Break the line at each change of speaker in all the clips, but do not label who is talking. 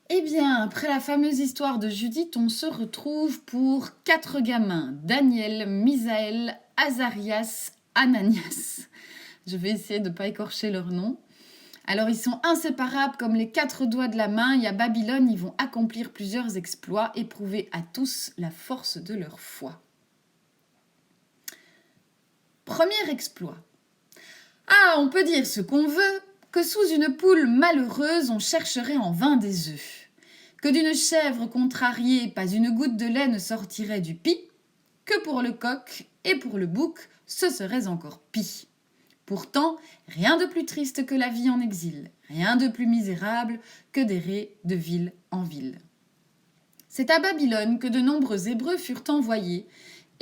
Eh bien, après la fameuse histoire de Judith, on se retrouve pour 4 gamins. Daniel, Misaël, Azarias, Ananias. Je vais essayer de ne pas écorcher leur nom. Alors, ils sont inséparables comme les 4 doigts de la main et à Babylone, ils vont accomplir plusieurs exploits et prouver à tous la force de leur foi. Premier exploit. Ah, on peut dire ce qu'on veut, que sous une poule malheureuse, on chercherait en vain des œufs. Que d'une chèvre contrariée, pas une goutte de lait ne sortirait du pis, que pour le coq et pour le bouc, ce serait encore pis. Pourtant, rien de plus triste que la vie en exil, rien de plus misérable que d'errer de ville en ville. C'est à Babylone que de nombreux Hébreux furent envoyés,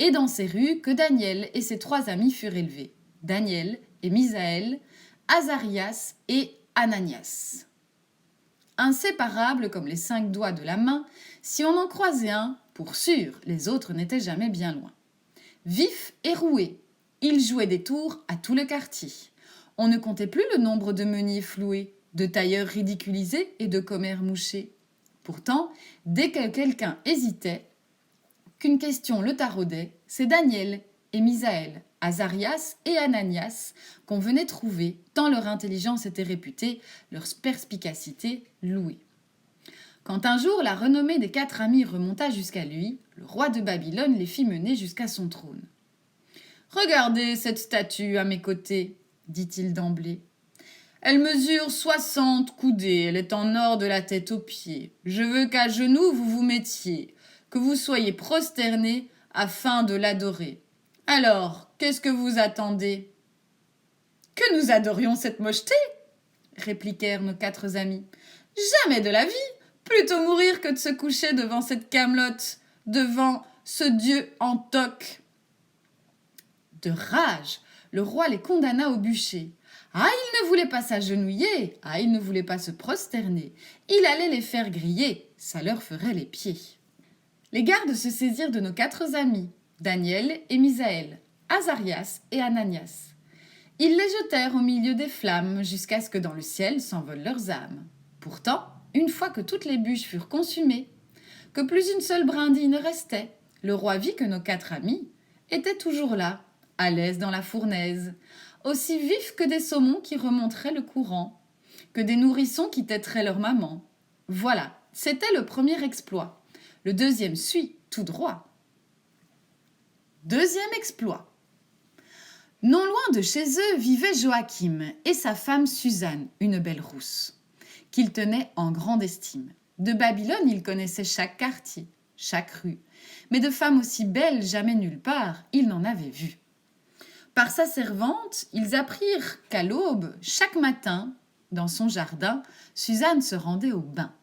et dans ces rues que Daniel et ses 3 amis furent élevés, Daniel et Misaël, Azarias et Ananias. Inséparables comme les 5 doigts de la main, si on en croisait un, pour sûr, les autres n'étaient jamais bien loin. Vifs et roués, ils jouaient des tours à tout le quartier. On ne comptait plus le nombre de meuniers floués, de tailleurs ridiculisés et de commères mouchés. Pourtant, dès que quelqu'un hésitait, qu'une question le taraudait, c'est Daniel et Misaël, Azarias et Ananias qu'on venait trouver, tant leur intelligence était réputée, leur perspicacité louée. Quand un jour la renommée des 4 amis remonta jusqu'à lui, le roi de Babylone les fit mener jusqu'à son trône. « Regardez cette statue à mes côtés, dit-il d'emblée. Elle mesure 60 coudées, elle est en or de la tête aux pieds. Je veux qu'à genoux vous vous mettiez, que vous soyez prosternés afin de l'adorer. Alors, qu'est-ce que vous attendez ?»« Que nous adorions cette mocheté !» répliquèrent nos 4 amis. « Jamais de la vie, plutôt mourir que de se coucher devant cette camelote, devant ce dieu en toque. » De rage, le roi les condamna au bûcher. Ah, il ne voulait pas s'agenouiller, ah, il ne voulait pas se prosterner. Il allait les faire griller, ça leur ferait les pieds. Les gardes se saisirent de nos 4 amis, Daniel et Misaël, Azarias et Ananias. Ils les jetèrent au milieu des flammes jusqu'à ce que dans le ciel s'envolent leurs âmes. Pourtant, une fois que toutes les bûches furent consumées, que plus une seule brindille ne restait, le roi vit que nos 4 amis étaient toujours là, à l'aise dans la fournaise, aussi vifs que des saumons qui remonteraient le courant, que des nourrissons qui têteraient leur maman. Voilà, c'était le premier exploit. Le deuxième suit tout droit. Deuxième exploit. Non loin de chez eux vivait Joachim et sa femme Suzanne, une belle rousse, qu'il tenait en grande estime. De Babylone, il connaissait chaque quartier, chaque rue, mais de femme aussi belle jamais nulle part, il n'en avait vu. Par sa servante, ils apprirent qu'à l'aube, chaque matin, dans son jardin, Suzanne se rendait au bain.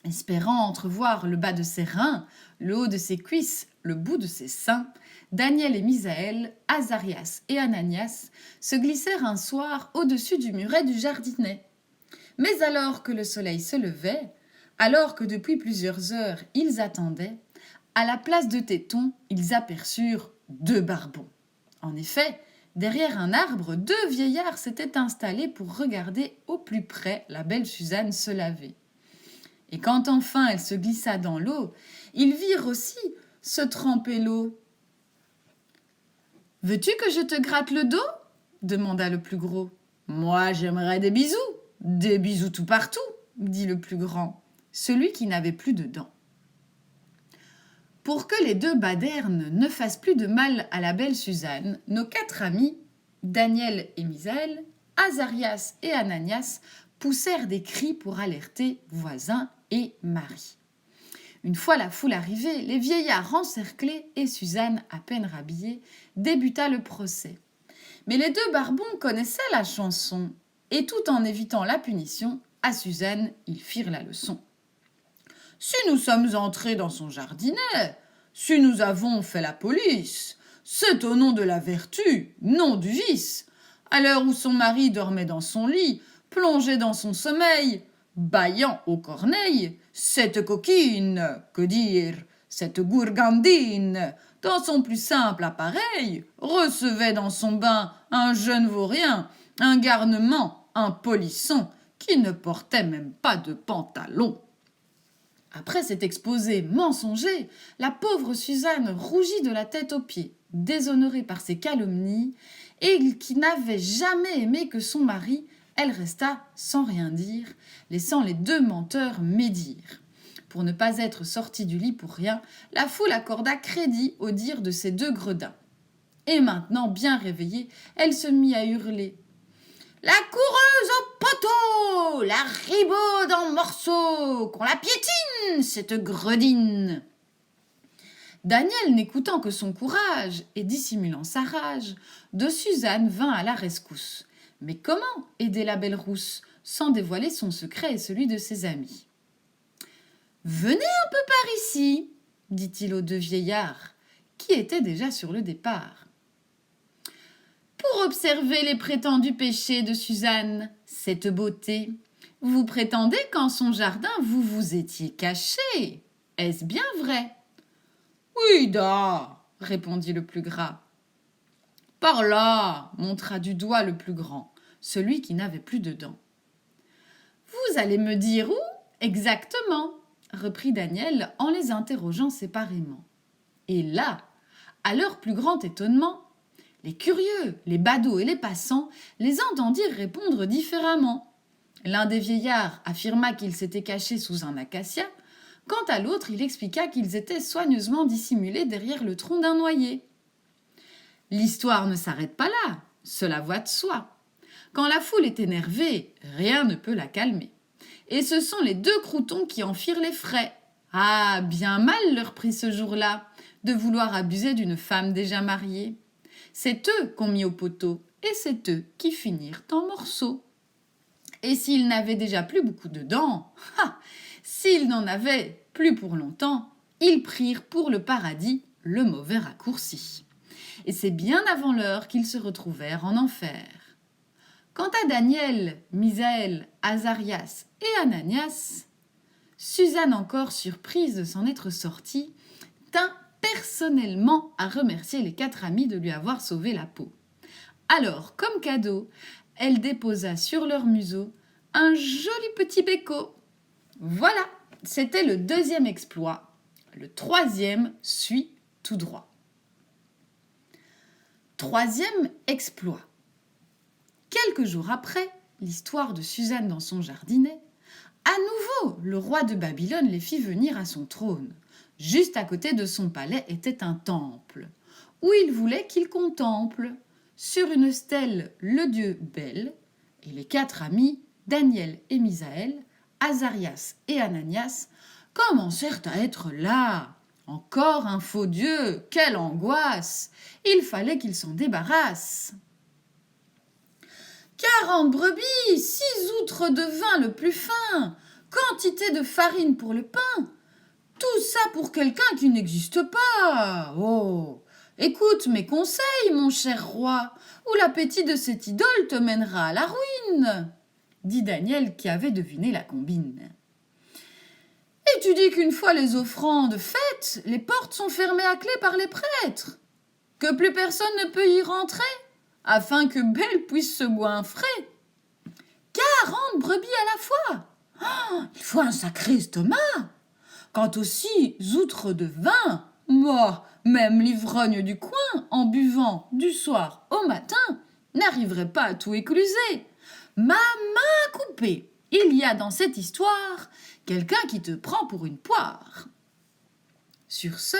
Espérant entrevoir le bas de ses reins, le haut de ses cuisses, le bout de ses seins, Daniel et Misaël, Azarias et Ananias se glissèrent un soir au-dessus du muret du jardinet. Mais alors que le soleil se levait, alors que depuis plusieurs heures ils attendaient, à la place de tétons, ils aperçurent 2 barbons. En effet, derrière un arbre, 2 vieillards s'étaient installés pour regarder au plus près la belle Suzanne se laver. Et quand enfin elle se glissa dans l'eau, ils virent aussi se tremper l'eau. « Veux-tu que je te gratte le dos ?» demanda le plus gros. « Moi, j'aimerais des bisous tout partout, » dit le plus grand, celui qui n'avait plus de dents. Pour que les 2 badernes ne fassent plus de mal à la belle Suzanne, nos 4 amis, Daniel et Misaël, Azarias et Ananias, poussèrent des cris pour alerter voisins et maris. Une fois la foule arrivée, les vieillards encerclés et Suzanne à peine rhabillée, débuta le procès. Mais les 2 barbons connaissaient la chanson, et tout en évitant la punition, à Suzanne, ils firent la leçon. Si nous sommes entrés dans son jardinet, si nous avons fait la police, c'est au nom de la vertu, non du vice. À l'heure où son mari dormait dans son lit, plongé dans son sommeil, bâillant aux corneilles, cette coquine, que dire, cette gourgandine, dans son plus simple appareil, recevait dans son bain un jeune vaurien, un garnement, un polisson, qui ne portait même pas de pantalon. Après cet exposé mensonger, la pauvre Suzanne rougit de la tête aux pieds, déshonorée par ses calomnies, et qui n'avait jamais aimé que son mari, elle resta sans rien dire, laissant les deux menteurs médire. Pour ne pas être sortie du lit pour rien, la foule accorda crédit au dire de ces deux gredins. Et maintenant, bien réveillée, elle se mit à hurler. « La coureuse au poteau, la ribaude en morceaux, qu'on la piétine, cette gredine !» Daniel, n'écoutant que son courage et dissimulant sa rage, de Suzanne vint à la rescousse. Mais comment aider la belle rousse sans dévoiler son secret et celui de ses amis ? « Venez un peu par ici, dit-il aux deux vieillards, qui étaient déjà sur le départ. Pour observer les prétendus péchés de Suzanne, cette beauté, vous prétendez qu'en son jardin vous vous étiez caché. Est-ce bien vrai ? Oui, da, répondit le plus gras. Par là, montra du doigt le plus grand, celui qui n'avait plus de dents. Vous allez me dire où exactement, reprit Daniel en les interrogeant séparément. Et là, à leur plus grand étonnement, les curieux, les badauds et les passants les entendirent répondre différemment. L'un des vieillards affirma qu'ils s'étaient cachés sous un acacia, quant à l'autre, il expliqua qu'ils étaient soigneusement dissimulés derrière le tronc d'un noyer. L'histoire ne s'arrête pas là, cela va de soi. Quand la foule est énervée, rien ne peut la calmer. Et ce sont les deux croutons qui en firent les frais. Ah, bien mal leur prit ce jour-là de vouloir abuser d'une femme déjà mariée. C'est eux qu'on mit au poteau, et c'est eux qui finirent en morceaux. Et s'ils n'avaient déjà plus beaucoup de dents, s'ils n'en avaient plus pour longtemps, ils prirent pour le paradis le mauvais raccourci. Et c'est bien avant l'heure qu'ils se retrouvèrent en enfer. Quant à Daniel, Misaël, Azarias et Ananias, Suzanne, encore surprise de s'en être sortie, tint personnellement à remercier les 4 amis de lui avoir sauvé la peau. Alors, comme cadeau, elle déposa sur leur museau un joli petit béco. Voilà, c'était le 2e exploit. Le 3e suit tout droit. 3e exploit. Quelques jours après l'histoire de Suzanne dans son jardinet, à nouveau le roi de Babylone les fit venir à son trône. Juste à côté de son palais était un temple, où il voulait qu'il contemple, sur une stèle, le dieu Bel, et les 4 amis, Daniel et Misaël, Azarias et Ananias, commencèrent à être là. Encore un faux dieu, quelle angoisse! Il fallait qu'ils s'en débarrassent. 40 brebis, 6 outres de vin le plus fin, quantité de farine pour le pain. Tout ça pour quelqu'un qui n'existe pas. Oh, écoute mes conseils, mon cher roi, ou l'appétit de cette idole te mènera à la ruine, dit Daniel qui avait deviné la combine. Et tu dis qu'une fois les offrandes faites, les portes sont fermées à clé par les prêtres, que plus personne ne peut y rentrer, afin que Bel puisse se goinfrer. 40 brebis à la fois. Oh, il faut un sacré estomac. Quant aux 6 outres de vin, moi, même l'ivrogne du coin, en buvant du soir au matin, n'arriverait pas à tout écluser. Ma main coupée. Il y a dans cette histoire quelqu'un qui te prend pour une poire. Sur ce,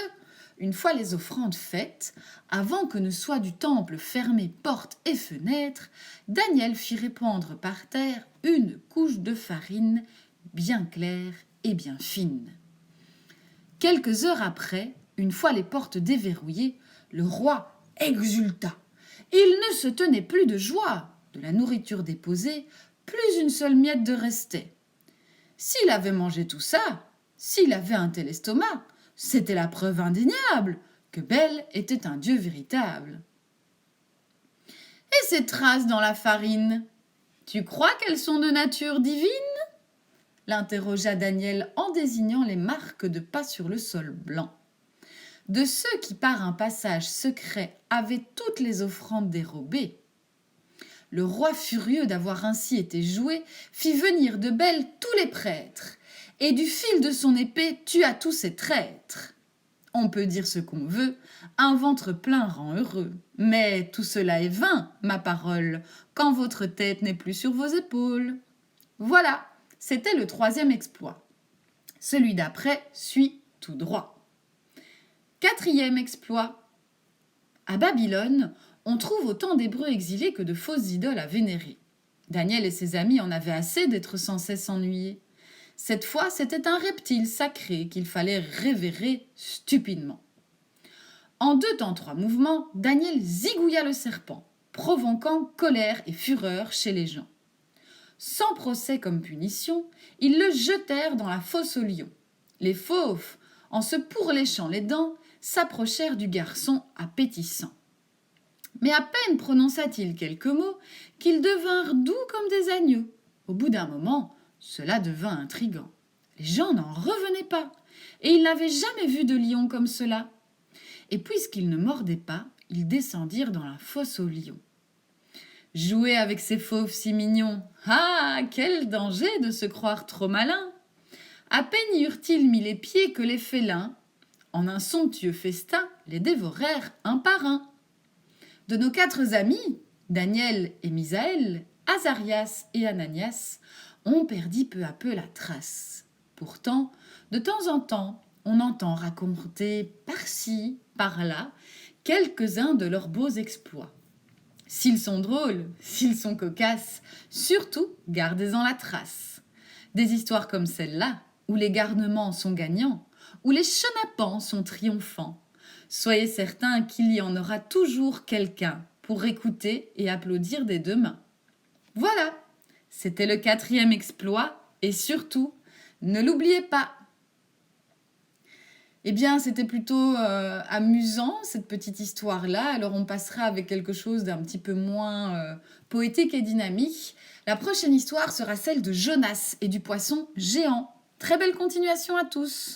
une fois les offrandes faites, avant que ne soit du temple fermé portes et fenêtres, Daniel fit répandre par terre une couche de farine bien claire et bien fine. Quelques heures après, une fois les portes déverrouillées, le roi exulta. Il ne se tenait plus de joie. De la nourriture déposée, plus une seule miette de restait. S'il avait mangé tout ça, s'il avait un tel estomac, c'était la preuve indéniable que Bel était un dieu véritable. Et ces traces dans la farine, tu crois qu'elles sont de nature divine ? L'interrogea Daniel en désignant les marques de pas sur le sol blanc. De ceux qui, par un passage secret, avaient toutes les offrandes dérobées. Le roi, furieux d'avoir ainsi été joué, fit venir de Bel tous les prêtres, et du fil de son épée tua tous ces traîtres. On peut dire ce qu'on veut, un ventre plein rend heureux. Mais tout cela est vain, ma parole, quand votre tête n'est plus sur vos épaules. Voilà, c'était le 3e exploit. Celui d'après suit tout droit. 4e exploit. À Babylone, on trouve autant d'Hébreux exilés que de fausses idoles à vénérer. Daniel et ses amis en avaient assez d'être sans cesse ennuyés. Cette fois, c'était un reptile sacré qu'il fallait révérer stupidement. En 2 temps 3 mouvements, Daniel zigouilla le serpent, provoquant colère et fureur chez les gens. Sans procès comme punition, ils le jetèrent dans la fosse aux lions. Les fauves, en se pourléchant les dents, s'approchèrent du garçon appétissant. Mais à peine prononça-t-il quelques mots qu'ils devinrent doux comme des agneaux. Au bout d'un moment, cela devint intrigant. Les gens n'en revenaient pas, et ils n'avaient jamais vu de lion comme cela. Et puisqu'ils ne mordaient pas, ils descendirent dans la fosse aux lions. Jouer avec ces fauves si mignons, ah, quel danger de se croire trop malin! À peine y eurent-ils mis les pieds que les félins, en un somptueux festin, les dévorèrent un par un. De nos 4 amis, Daniel et Misaël, Azarias et Ananias, on perdit peu à peu la trace. Pourtant, de temps en temps, on entend raconter par-ci, par-là, quelques-uns de leurs beaux exploits. S'ils sont drôles, s'ils sont cocasses, surtout gardez-en la trace. Des histoires comme celle-là, où les garnements sont gagnants, où les chenapans sont triomphants. Soyez certains qu'il y en aura toujours quelqu'un pour écouter et applaudir des 2 mains. Voilà, c'était le 4e exploit et surtout, ne l'oubliez pas. Eh bien, c'était plutôt amusant, cette petite histoire-là. Alors, on passera avec quelque chose d'un petit peu moins poétique et dynamique. La prochaine histoire sera celle de Jonas et du poisson géant. Très belle continuation à tous.